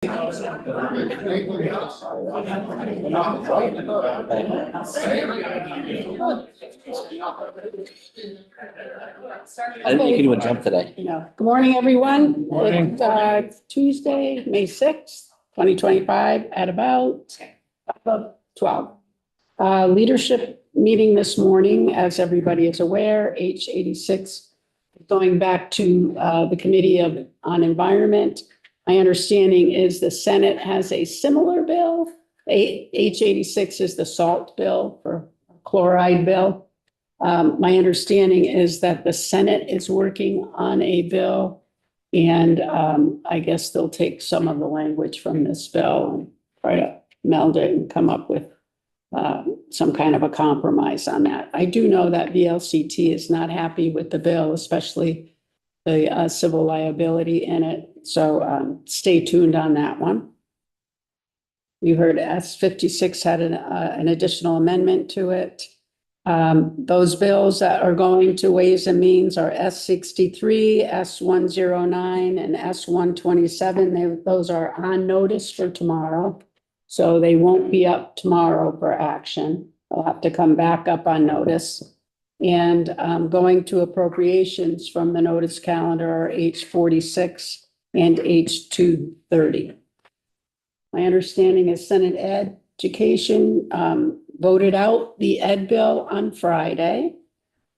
I think you can do a jump today. Good morning, everyone. It's Tuesday, May 6th, 2025 at about 12. Leadership meeting this morning, as everybody is aware, H86, going back to the Committee on Environment. My understanding is the Senate has a similar bill. H86 is the salt bill for chloride bill. My understanding is that the Senate is working on a bill, and I guess they'll take some of the language from this bill and try to meld it and come up with some kind of a compromise on that. I do know that VLCT is not happy with the bill, especially the civil liability in it. So stay tuned on that one. We heard S56 had an additional amendment to it. Those bills that are going to Ways and Means are S63, S109, and S127. Those are on notice for tomorrow. So they won't be up tomorrow for action. They'll have to come back up on notice. And going to appropriations from the notice calendar are H46 and H230. My understanding is Senate Education voted out the Ed bill on Friday,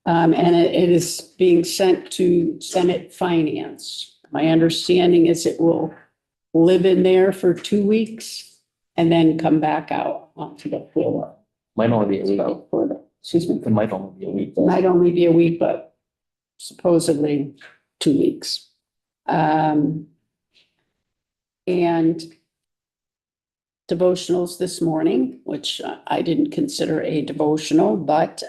and it is being sent to Senate Finance. My understanding is it will live in there for 2 weeks and then come back out onto the floor. Might only be a week. Excuse me. It might only be a week. It might only be a week, but supposedly 2 weeks. And devotionals this morning, which I didn't consider a devotional, but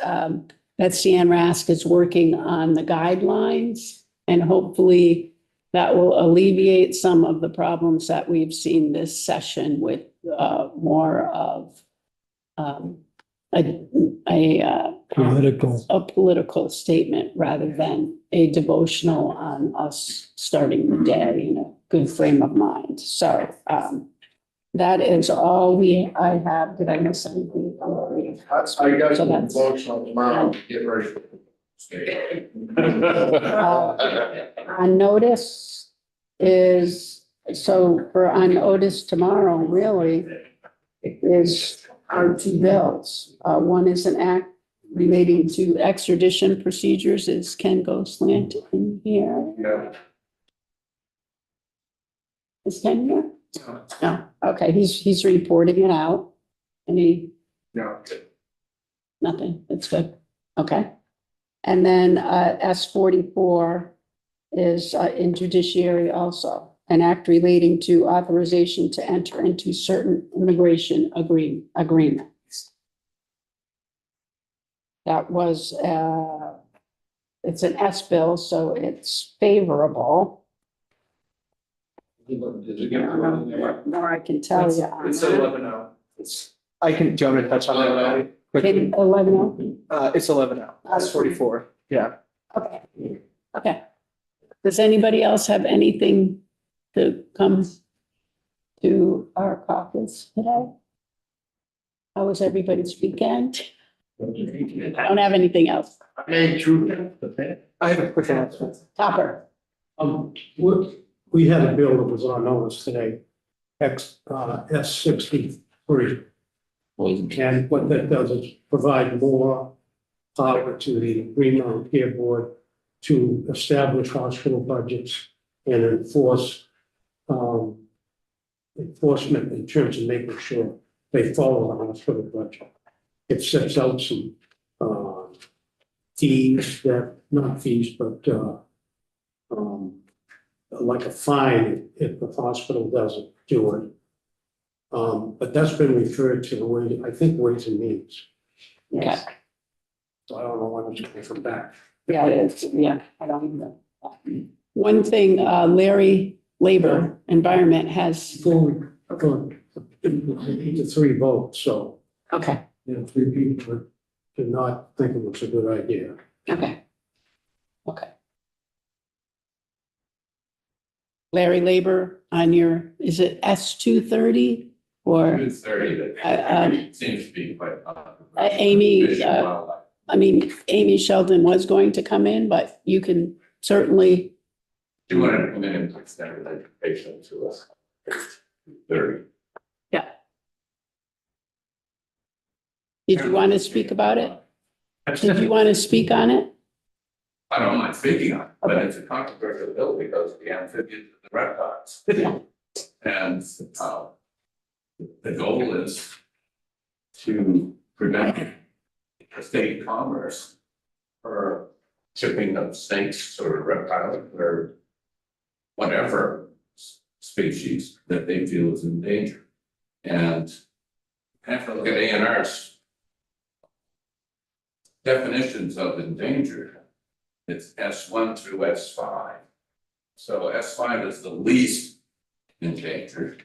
Betsy Ann Rask is working on the guidelines, and hopefully that will alleviate some of the problems that we've seen this session with more of a political statement rather than a devotional on us starting the day in a good frame of mind. So that is all I have. Did I miss anything? I got some devotional tomorrow. Get ready. On notice is, so for on notice tomorrow, really, is our two bills. One is an act relating to extradition procedures. Is Ken Goslant in here? Yeah. Is Ken here? No. Okay, he's reporting it out. No. Nothing. It's good. Okay. And then S44 is in judiciary also, an act relating to authorization to enter into certain immigration agreements. That was, it's an S bill, so it's favorable. More I can tell you. It's 11:0. I can, do you want me to touch on that? quickly? 11. It's 11:0. That's 44. Yeah. Okay. Okay. Does anybody else have anything to come to our caucus today? How was everybody's weekend? I don't have anything else. I have a quick announcement. Topper. We had a bill that was on notice today, S63. And what that does is provide more power to the Green Mountain Care Board to establish hospital budgets and enforce enforcement in terms of making sure they follow the hospital budget. It sets out some fees that, not fees, but like a fine if the hospital doesn't do it. But that's been referred to the way, I think, Ways and Means. Yes. So I don't know when it's going to come back. Yeah, it is. Yeah, I don't even know. One thing, Larry, Labor, Environment has, Before it's 3 votes, so, okay, 3 people did not think it was a good idea. okay. Okay. Larry Labor on your, is it S-230? Or 230, um, seems to be quite. Amy, Fish and wildlife. Amy Sheldon was going to come in, but you can certainly, She wanted to come in and extend an education to us. 30. did you want to speak about it? Did you want to speak on it? I don't mind speaking on it, but Okay. it's a controversial bill because of the amphibians and the reptiles. And the goal is to prevent interstate commerce or shipping of snakes or reptiles or whatever species that they feel is in danger. And you have to look at ANR's definitions of endangered. It's S1 through S5. So S5 is the least endangered,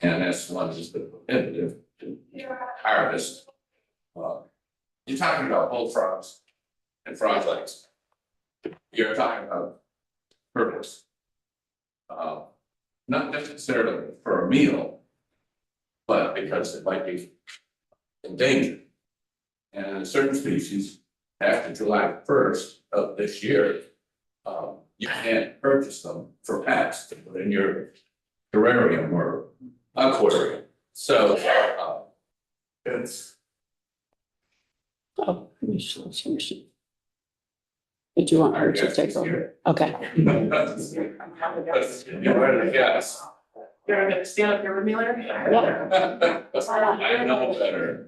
and S1 is the prohibitive to harvest. You're talking about bullfrogs and frog legs. You're talking about purpose. Not necessarily for a meal, but because it might be endangered. And certain species, after July 1st of this year, you can't purchase them for pets to put in your terrarium or aquarium. So it's. Oh, did you want her to take over? Okay. Yes. You're gonna stand up here with me, Larry? I know better.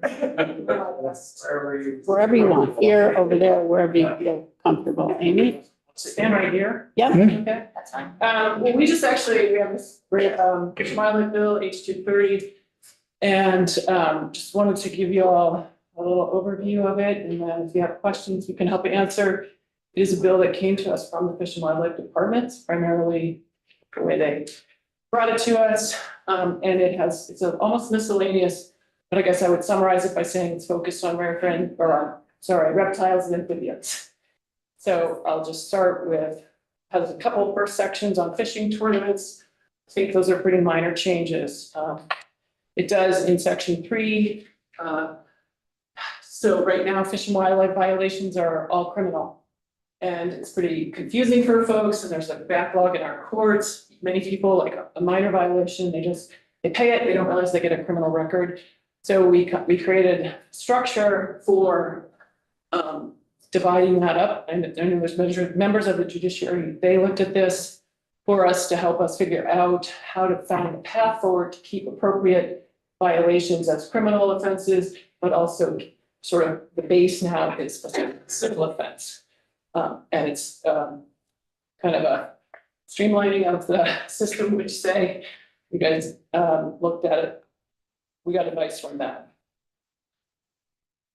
Wherever you want, here, over there, wherever you feel comfortable. Amy? Stand right here. Yep. Okay, that's fine. Well, we have this great, Fish and Wildlife Bill, H-230. And, just wanted to give you all a little overview of it. And then if you have questions, we can help answer. It is a bill that came to us from the Fish and Wildlife Department, primarily the way they brought it to us. And it's almost miscellaneous, but I guess I would summarize it by saying it's focused on reptiles and amphibians. So I'll just start with, has a couple first sections on fishing tournaments. I think those are pretty minor changes. It does in section 3. So right now, fish and wildlife violations are all criminal. And it's pretty confusing for folks, and there's a backlog in our courts. Many people, like a minor violation, they pay it, they don't realize they get a criminal record. So we created structure for dividing that up. And there's members of the judiciary, they looked at this for us to help us figure out how to find a path forward to keep appropriate violations as criminal offenses, but also sort of the base now is a civil offense. And it's kind of a streamlining of the system, which say, you guys looked at it. We got advice from that.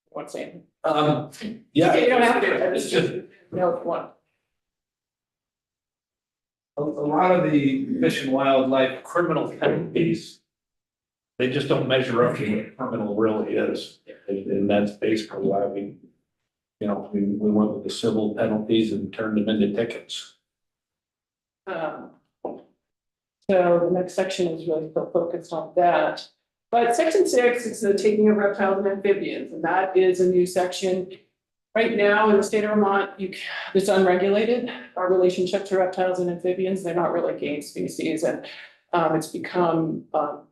What's saying? Yeah. You don't have to, it's just, if you want. A lot of the fish and wildlife criminal penalties, they just don't measure up to what a criminal really is. And that's basically why we went with the civil penalties and turned them into tickets. So the next section is really focused on that. But section 6 is the taking of reptiles and amphibians, and that is a new section. Right now in the state of Vermont, it's unregulated. Our relationship to reptiles and amphibians, they're not really game species. And it's become,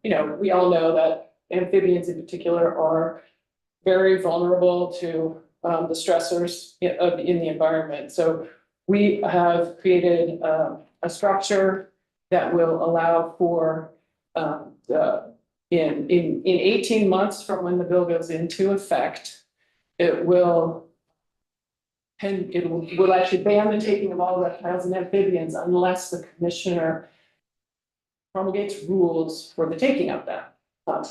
we all know that amphibians in particular are very vulnerable to the stressors in the environment. So we have created a structure that will allow for in 18 months from when the bill goes into effect, it will actually ban the taking of all reptiles and amphibians unless the commissioner promulgates rules for the taking of them.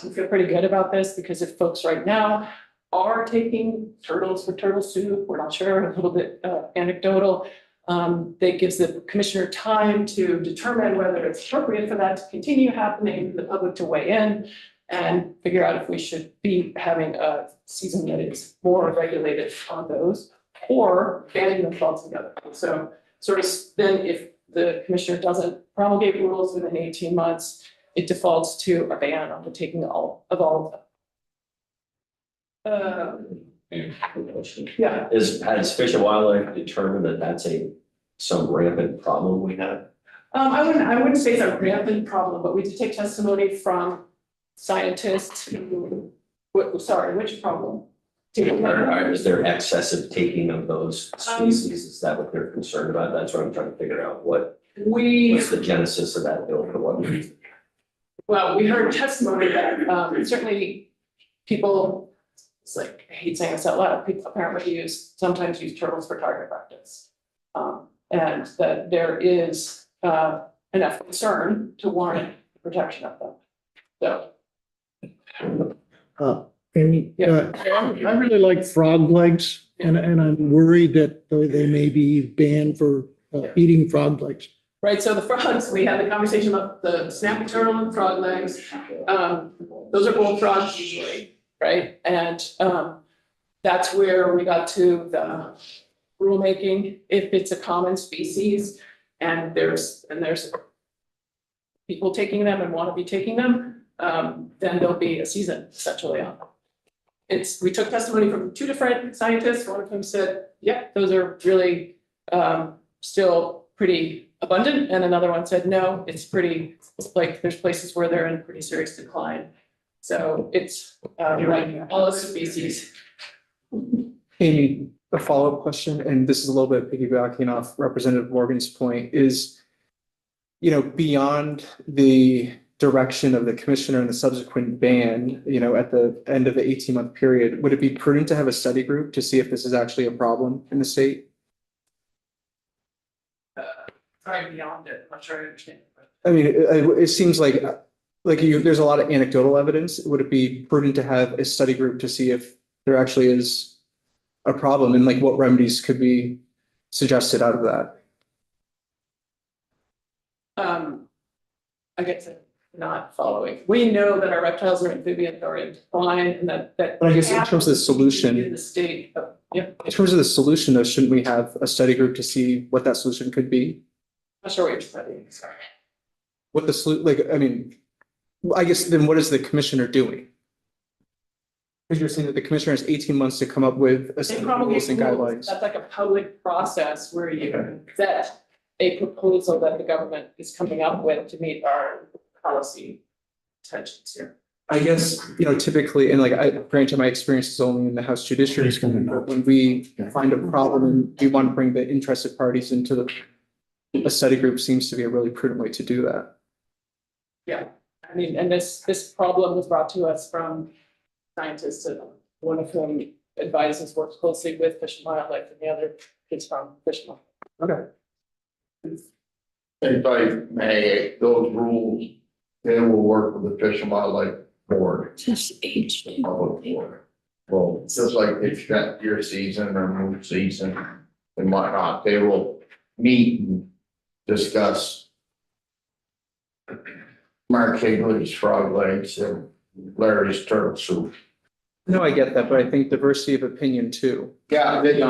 We feel pretty good about this because if folks right now are taking turtles for turtle soup, we're not sure, a little bit anecdotal, that gives the commissioner time to determine whether it's appropriate for that to continue happening, the public to weigh in and figure out if we should be having a season that is more regulated on those or banning them altogether. So sort of then if the commissioner doesn't promulgate rules within 18 months, it defaults to a ban on the taking all of them. Yeah, Has Fish and Wildlife determined that that's some rampant problem we have? I wouldn't say it's a rampant problem, but we did take testimony from scientists who, which problem? Is there excessive taking of those species? Is that what they're concerned about? That's what I'm trying to figure out. What's the genesis of that bill for what reason? Well, we heard testimony that certainly people, it's like, I hate saying this out loud, people apparently sometimes use turtles for target practice. And that there is enough concern to warrant the protection of them. So. And I really like frog legs, and I'm worried that they may be banned for eating frog legs. Right, so the frogs, we had the conversation about the snapping turtle and frog legs. Those are both frogs usually, right? And that's where we got to the rulemaking. If it's a common species and there's people taking them and want to be taking them, then there'll be a season essentially on them. We took testimony from two different scientists. One of them said, yeah, those are really still pretty abundant. And another one said, no, it's like there's places where they're in pretty serious decline. So it's like all species. Amy, a follow-up question, and this is a little bit piggybacking off Representative Morgan's point, is, beyond the direction of the commissioner and the subsequent ban, at the end of the 18-month period, would it be prudent to have a study group to see if this is actually a problem in the state? Sorry, beyond it, I'm not sure I understand. I mean, it seems like there's a lot of anecdotal evidence. Would it be prudent to have a study group to see if there actually is a problem and like what remedies could be suggested out of that? I guess not following. We know that our reptiles and amphibians are in decline and that. But I guess in terms of the solution, in the state, yeah. in terms of the solution, though, shouldn't we have a study group to see what that solution could be? I'm not sure what you're studying, sorry. What the solution, I guess then what is the commissioner doing? Because you're saying that the commissioner has 18 months to come up with a set of rules and guidelines. That's like a public process where you vet a proposal that the government is coming up with to meet our policy intentions here. I guess, typically, and granted, my experience is only in the House Judiciary, but when we find a problem and we want to bring the interested parties into a study group seems to be a really prudent way to do that. Yeah, I mean, and this problem was brought to us from scientists, and one of whom advises, works closely with Fish and Wildlife, and the other is from Fish and Wildlife. Okay. If I may, those rules, they will work with the Fish and Wildlife Board. Just age. Public board. Well, just like if you got your season or move season and whatnot, they will meet and discuss Mark Higley's frog legs and Larry's turtle soup. No, I get that, but I think diversity of opinion too. Yeah, they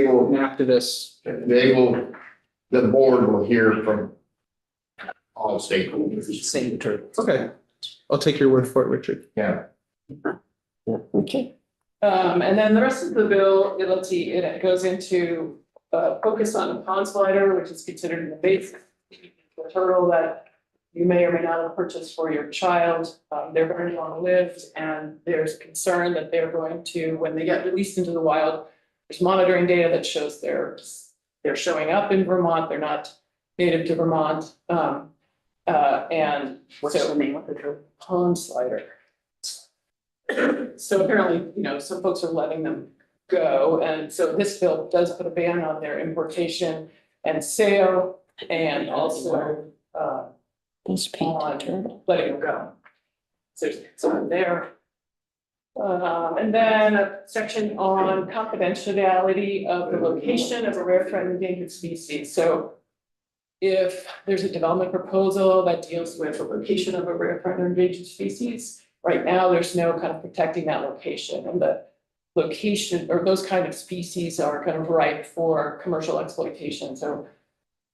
will, After this, the board will hear from all stakeholders. same term. Okay, I'll take your word for it, Richard. Yeah. Okay. And then the rest of the bill, it goes into focus on a pond slider, which is considered an invasive turtle that you may or may not have purchased for your child. They're very long-lived, and there's concern that they're going to, when they get released into the wild, there's monitoring data that shows they're showing up in Vermont. They're not native to Vermont. And What's the name of the group? pond slider. So apparently, some folks are letting them go. And so this bill does put a ban on their importation and sale, and also Those painted turtle. letting them go. So there's some there. And then a section on confidentiality of the location of a rare threatened endangered species. So if there's a development proposal that deals with the location of a rare threatened endangered species, right now there's no kind of protecting that location, and the location or those kind of species are kind of ripe for commercial exploitation. So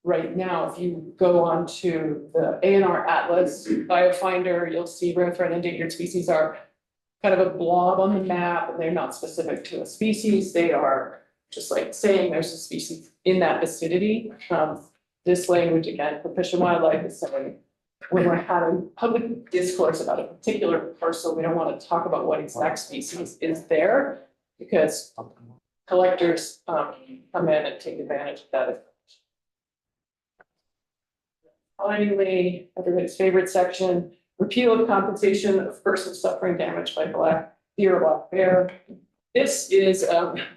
right now, if you go on to the A&R Atlas Biofinder, you'll see rare, threatened, endangered species are kind of a blob on the map, and they're not specific to a species. They are just like saying there's a species in that vicinity. This language, again, for Fish and Wildlife is saying, when we're having public discourse about a particular parcel, we don't want to talk about what exact species is there, because collectors come in and take advantage of that. Finally, everybody's favorite section, repeal of compensation of persons suffering damage by black deer or black bear. This is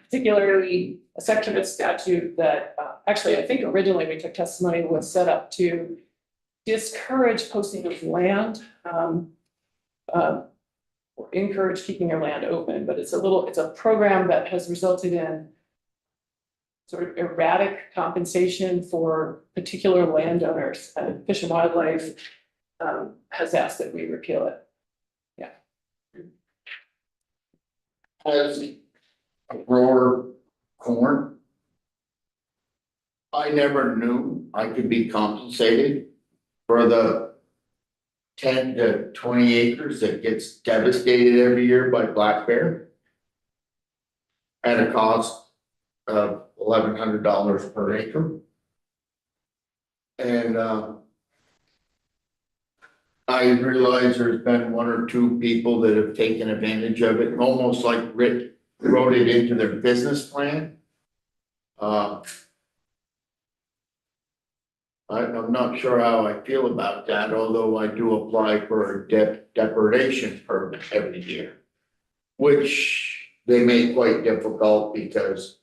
particularly a section of statute that actually, I think originally we took testimony was set up to discourage posting of land, or encourage keeping your land open, but it's a program that has resulted in sort of erratic compensation for particular landowners, and Fish and Wildlife has asked that we repeal it. Yeah. As a grower corn, I never knew I could be compensated for the 10 to 20 acres that gets devastated every year by black bear at a cost of $1,100 per acre. And I realize there's been one or two people that have taken advantage of it, almost like Rick wrote it into their business plan. I'm not sure how I feel about that, although I do apply for a depredation permit every year, which they make quite difficult because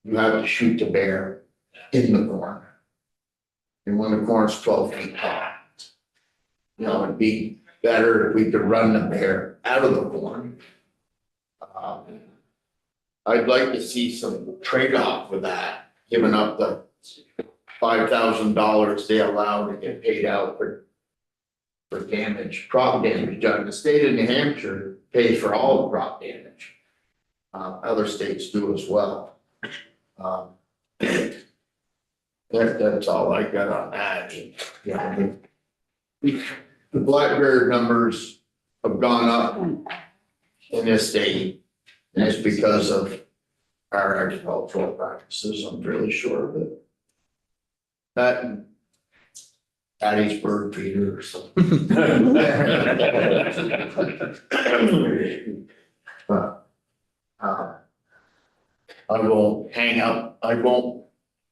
you have to shoot the bear in the corn. And when the corn's 12 feet tall, you know, it'd be better if we could run the bear out of the corn. I'd like to see some trade-off with that, giving up the $5,000 they allow to get paid out for damage, crop damage done. The state of New Hampshire pays for all the crop damage. Other states do as well. That's all I got on that. Yeah. The black bear numbers have gone up in this state, and it's because of our agricultural practices. I'm really sure of it. That and Patty's bird feeder or something. But I won't hang up.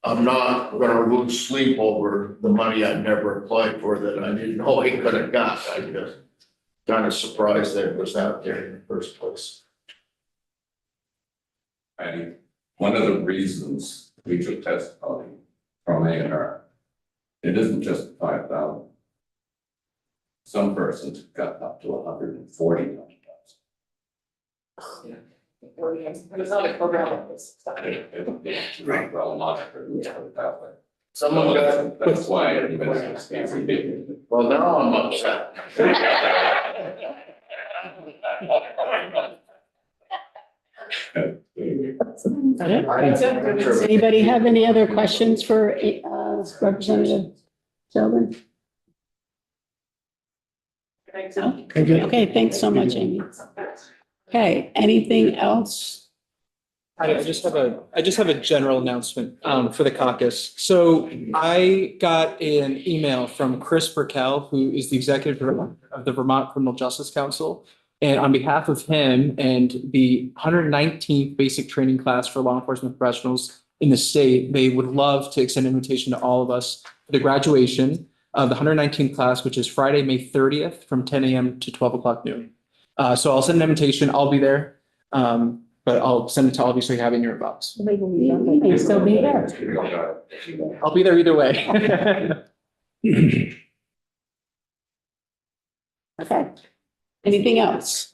I'm not gonna lose sleep over the money I never applied for that I didn't know I could have got. I just kind of surprised that it was out there in the first place. And one of the reasons we took testimony from A&R, it isn't just 5,000. Some persons got up to 140,000. Yeah. It's not a program like this. Right, well, monitored, that way. Someone got, That's why it's big. well, now I'm upset. Does anybody have any other questions for Representative Sheldon? No? Okay, thanks so much, Amy. Okay, anything else? I just have a general announcement for the caucus. So I got an email from Chris Burkell, who is the executive director of the Vermont Criminal Justice Council. And on behalf of him and the 119th basic training class for law enforcement professionals in the state, they would love to extend an invitation to all of us for the graduation of the 119th class, which is Friday, May 30th from 10 a.m. to 12 o'clock noon. So I'll send an invitation. I'll be there. But I'll send it to all of you so you have it in your inbox. You may still be there. I'll be there either way. Okay. Anything else?